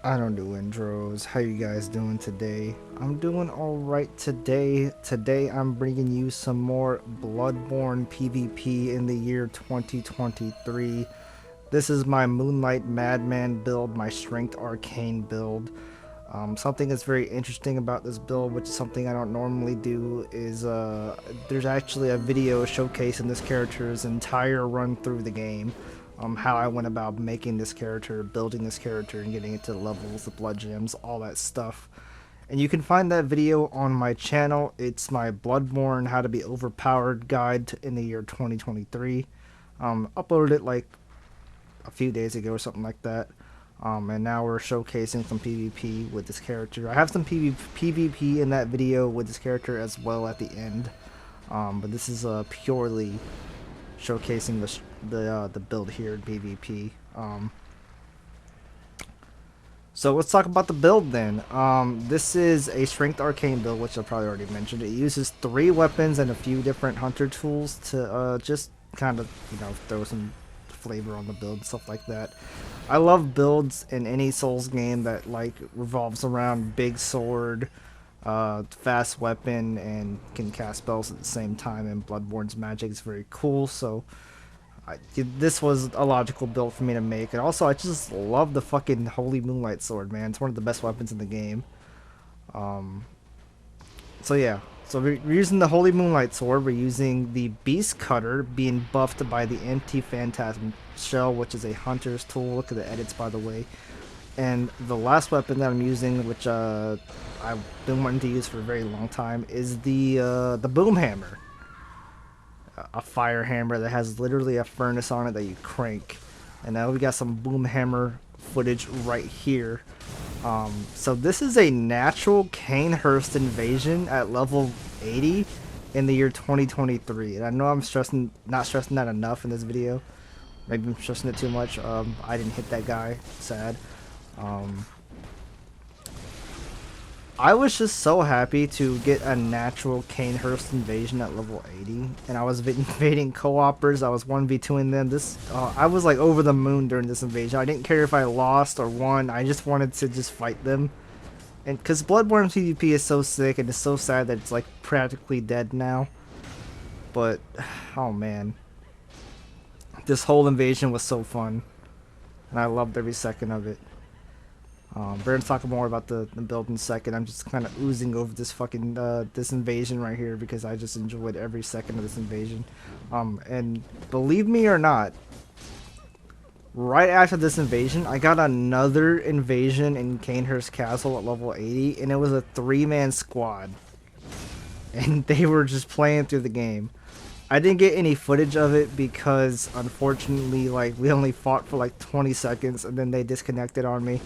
I don't do intros. How you guys doing today? I'm doing alright today. Today I'm bringing you some more Bloodborne PvP in the year 2023. This is my Moonlight Madman build, my Strength Arcane build. Something that's very interesting about this build, which is something I don't normally do, is there's actually a video showcasing this character's entire run through the game. How I went about making this character, building this character, and getting it to the levels, the blood gems, all that stuff. And you can find that video on my channel. It's my Bloodborne How to Be Overpowered guide in the year 2023. Uploaded it like a few days ago or something like that. And now we're showcasing some PvP with this character. I have some PvP in that video with this character as well at the end. But this is purely showcasing the build here in PvP. So let's talk about the build then. This is a Strength Arcane build, which I probably already mentioned. It uses 3 weapons and a few different hunter tools to just kind of, throw some flavor on the build and stuff like that. I love builds in any Souls game that like revolves around big sword, fast weapon, and can cast spells at the same time. And Bloodborne's magic is very cool, so this was a logical build for me to make. And also, I just love the fucking Holy Moonlight sword, man. It's one of the best weapons in the game. So yeah, so we're using the Holy Moonlight Sword. We're using the Beast Cutter, being buffed by the Anti-Phantasm Shell, which is a hunter's tool. Look at the edits, by the way. And the last weapon that I'm using, which I've been wanting to use for a very long time, is the Boom Hammer. A fire hammer that has literally a furnace on it that you crank. And now we got some Boom Hammer footage right here. So this is a natural Canehurst invasion at level 80 in the year 2023. And I know I'm not stressing that enough in this video. Maybe I'm stressing it too much. I didn't hit that guy. Sad. I was just so happy to get a natural Canehurst invasion at level 80, and I was invading co-opers. I was 1v2ing them. I was like over the moon during this invasion. I didn't care if I lost or won. I just wanted to just fight them. And because Bloodborne PvP is so sick, and it's so sad that it's like practically dead now. But, oh man. This whole invasion was so fun. And I loved every second of it. We're gonna talk more about the build in a second. I'm just kind of oozing over this fucking this invasion right here because I just enjoyed every second of this invasion. And believe me or not, right after this invasion, I got another invasion in Canehurst Castle at level 80, and it was a 3-man squad, and they were just playing through the game. I didn't get any footage of it because unfortunately, like, we only fought for like 20 seconds, and then they disconnected on me.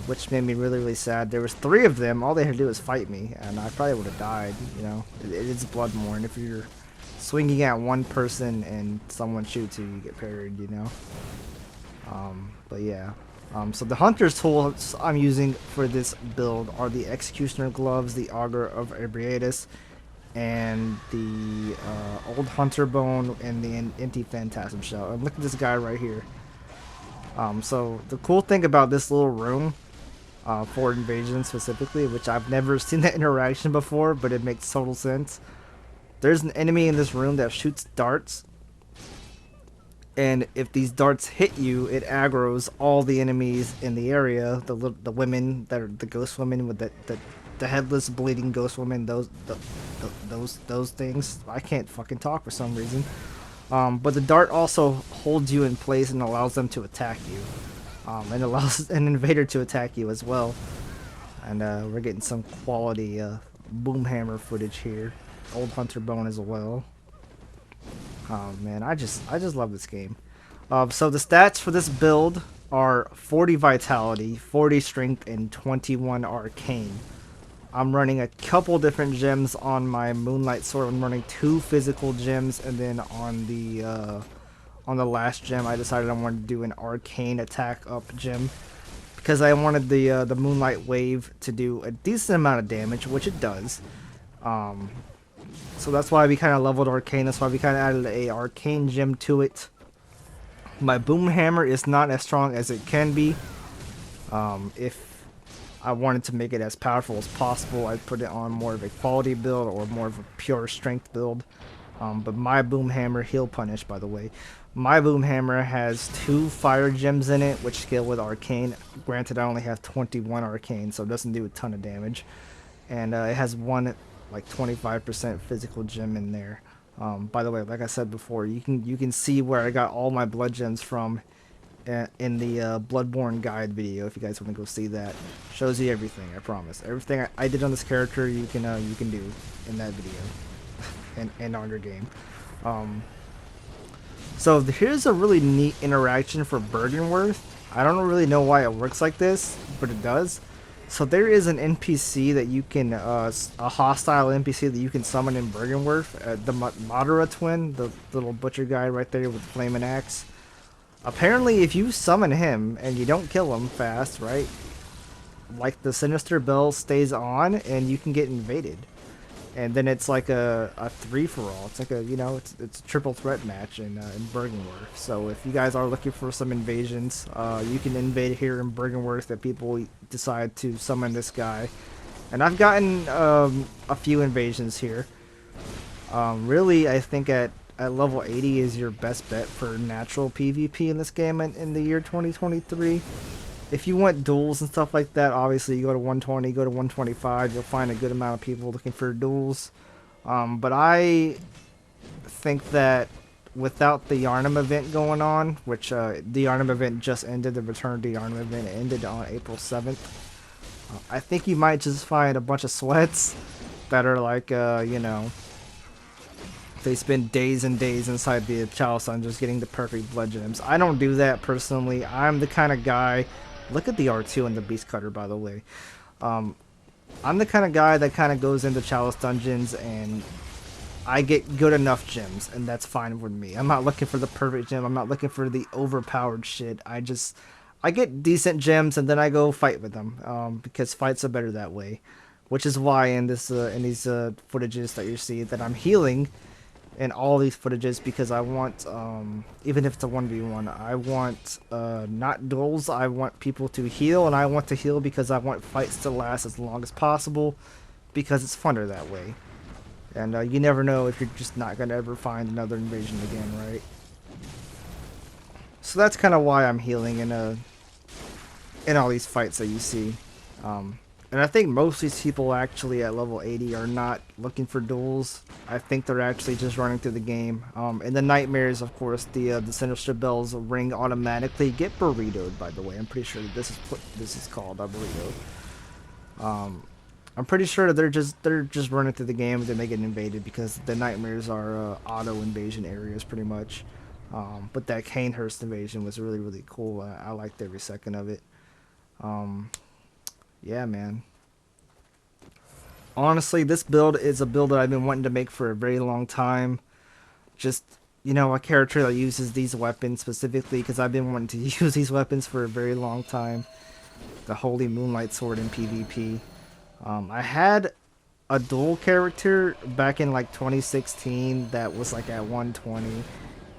Which made me really, really sad. There was 3 of them. All they had to do was fight me, and I probably would have died, you know. It's Bloodborne. If you're swinging at one person and someone shoots you, you get parried, you know. But yeah. So the hunter's tools I'm using for this build are the Executioner Gloves, the Augur of Ebriatus, and the Old Hunter Bone, and the Anti-Phantasm Shell. And look at this guy right here. So the cool thing about this little room, for invasion specifically, which I've never seen that interaction before, but it makes total sense. There's an enemy in this room that shoots darts, and if these darts hit you, it aggroes all the enemies in the area. The women that are the ghost women with the headless bleeding ghost women, those things. I can't fucking talk for some reason. But the dart also holds you in place and allows them to attack you. And allows an invader to attack you as well. And we're getting some quality boom hammer footage here. Old Hunter Bone as well. Oh man, I just love this game. So the stats for this build are 40 vitality, 40 strength, and 21 arcane. I'm running a couple different gems on my Moonlight Sword. I'm running 2 physical gems, and then on the last gem, I decided I wanted to do an arcane attack up gem because I wanted the Moonlight Wave to do a decent amount of damage, which it does. So that's why we kind of leveled arcane. That's why we kind of added a arcane gem to it. My boom hammer is not as strong as it can be. If I wanted to make it as powerful as possible, I'd put it on more of a quality build or more of a pure strength build. But my boom hammer, heal punish by the way, my boom hammer has 2 fire gems in it, which scale with arcane. Granted, I only have 21 arcane, so it doesn't do a ton of damage. And it has one like 25% physical gem in there. By the way, like I said before, you can see where I got all my blood gems from in the Bloodborne guide video. If you guys want to go see that, shows you everything. I promise, everything I did on this character you can do in that video and on your game. So here's a really neat interaction for Bergenworth. I don't really know why it works like this, but it does. So there is an NPC that you can, a hostile NPC that you can summon in Bergenworth, the Madara twin, the little butcher guy right there with the flaming axe. Apparently, if you summon him and you don't kill him fast, right, like the Sinister Bell stays on and you can get invaded. And then it's like a 3-for-all. It's like a, you know, it's a triple threat match in Bergenworth. So if you guys are looking for some invasions, you can invade here in Bergenworth if people decide to summon this guy. And I've gotten a few invasions here. Really, I think at level 80 is your best bet for natural PvP in this game in the year 2023. If you want duels and stuff like that, obviously you go to 120, go to 125, you'll find a good amount of people looking for duels. But I think that without the Yarnum event going on, which the Yarnum event just ended, the Return to Yarnum event ended on April 7th, I think you might just find a bunch of sweats that are like, you know, they spend days and days inside the Chalice Sun just getting the perfect blood gems. I don't do that personally. I'm the kind of guy... Look at the R2 and the Beast Cutter, by the way. I'm the kind of guy that kind of goes into Chalice Dungeons and I get good enough gems, and that's fine with me. I'm not looking for the perfect gem. I'm not looking for the overpowered shit. I get decent gems and then I go fight with them because fights are better that way. Which is why in these footages that you see that I'm healing in all these footages, because I want, even if it's a 1v1, I want not duels, I want people to heal, and I want to heal because I want fights to last as long as possible, because it's funner that way. And you never know if you're just not going to ever find another invasion again, right? So that's kind of why I'm healing in all these fights that you see. And I think most of these people actually at level 80 are not looking for duels. I think they're actually just running through the game. In the nightmares, of course, the Sinister Bell's ring automatically get burritoed, by the way. I'm pretty sure that this is called a burrito. I'm pretty sure that they're just running through the game and then they get invaded because the nightmares are auto invasion areas pretty much. But that Canehurst invasion was really, really cool. I liked every second of it. Yeah, man. Honestly, this build is a build that I've been wanting to make for a very long time. Just, you know, a character that uses these weapons specifically, because I've been wanting to use these weapons for a very long time. The Holy Moonlight Sword in PvP. I had a dual character back in like 2016 that was like at 120.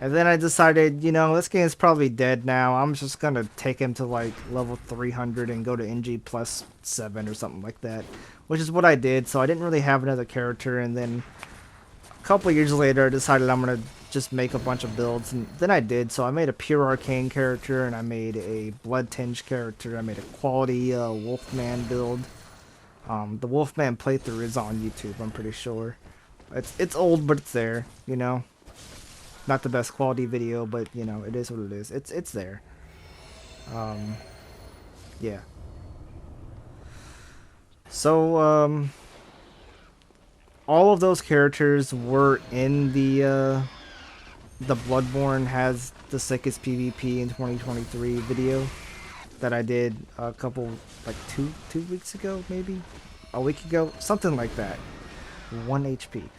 And then I decided, you know, this game's probably dead now. I'm just going to take him to like level 300 and go to NG plus 7 or something like that. Which is what I did, so I didn't really have another character. And then a couple years later I decided I'm going to just make a bunch of builds. And then I did, so I made a pure Arcane character and I made a Blood Tinge character. I made a quality Wolfman build. The Wolfman playthrough is on YouTube, I'm pretty sure. It's old, but it's there, you know. Not the best quality video, but you know, it is what it is. It's there. Yeah. So all of those characters were in the Bloodborne has the sickest PvP in 2023 video that I did a couple, like two weeks ago, maybe a week ago, something like that. 1 HP.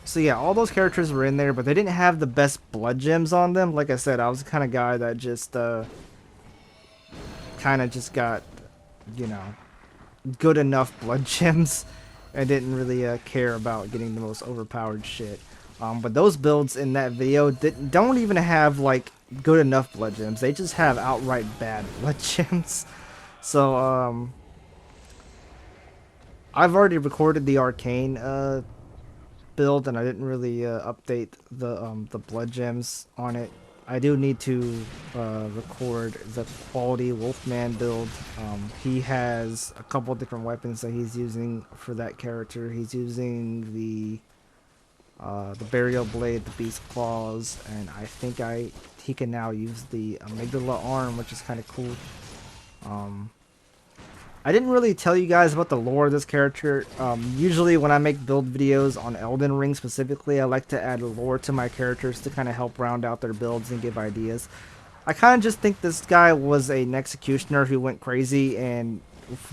So yeah, all those characters were in there, but they didn't have the best blood gems on them. Like I said, I was the kind of guy that just kind of just got, you know, good enough blood gems and didn't really care about getting the most overpowered shit. But those builds in that video don't even have like good enough blood gems. They just have outright bad blood gems. So I've already recorded the Arcane build, and I didn't really update the blood gems on it. I do need to record the quality Wolfman build. He has a couple different weapons that he's using for that character. He's using the burial blade, the beast claws, and I think he can now use the amygdala arm, which is kind of cool. I didn't really tell you guys about the lore of this character. Usually when I make build videos on Elden Ring specifically, I like to add lore to my characters to kind of help round out their builds and give ideas. I kind of just think this guy was an executioner who went crazy and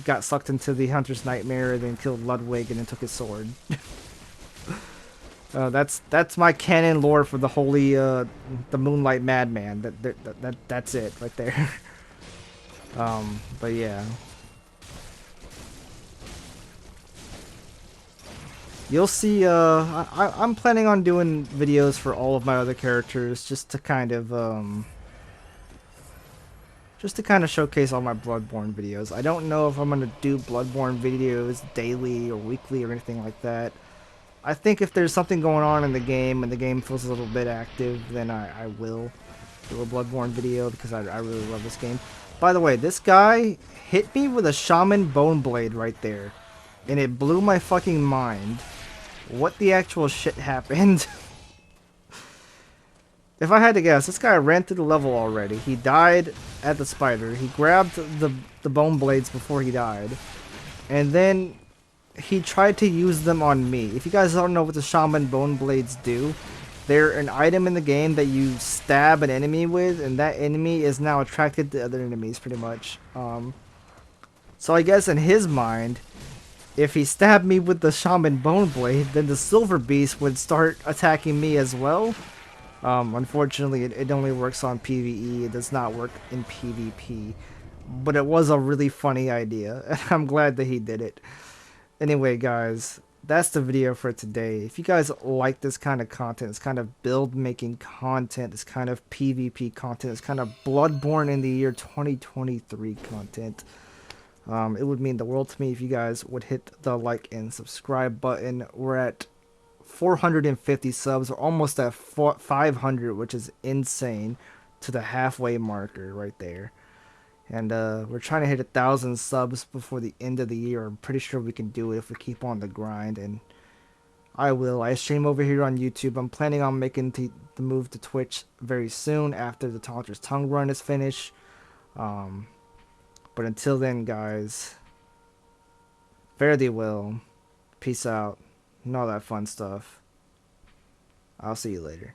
got sucked into the Hunter's Nightmare, then killed Ludwig, and then took his sword. That's my canon lore for the the Moonlight Madman. That's it right there. But yeah. You'll see, I'm planning on doing videos for all of my other characters just to kind of showcase all my Bloodborne videos. I don't know if I'm going to do Bloodborne videos daily or weekly or anything like that. I think if there's something going on in the game and the game feels a little bit active, then I will do a Bloodborne video because I really love this game. By the way, this guy hit me with a Shaman Bone Blade right there, and it blew my fucking mind. What the actual shit happened? If I had to guess, this guy ran through the level already. He died at the spider. He grabbed the bone blades before he died. And then he tried to use them on me. If you guys don't know what the Shaman Bone Blades do, they're an item in the game that you stab an enemy with, and that enemy is now attracted to other enemies, pretty much. So I guess in his mind, if he stabbed me with the Shaman Bone Blade, then the Silver Beast would start attacking me as well. Unfortunately, it only works on PvE. It does not work in PvP. But it was a really funny idea, and I'm glad that he did it. Anyway, guys, that's the video for today. If you guys like this kind of content, this kind of build-making content, this kind of PvP content, this kind of Bloodborne in the year 2023 content, it would mean the world to me if you guys would hit the like and subscribe button. We're at 450 subs. We're almost at 500, which is insane, to the halfway marker right there. And we're trying to hit 1,000 subs before the end of the year. I'm pretty sure we can do it if we keep on the grind, and I will. I stream over here on YouTube. I'm planning on making the move to Twitch very soon after the Taunter's Tongue run is finished. But until then, guys, fare thee well, peace out, and all that fun stuff. I'll see you later.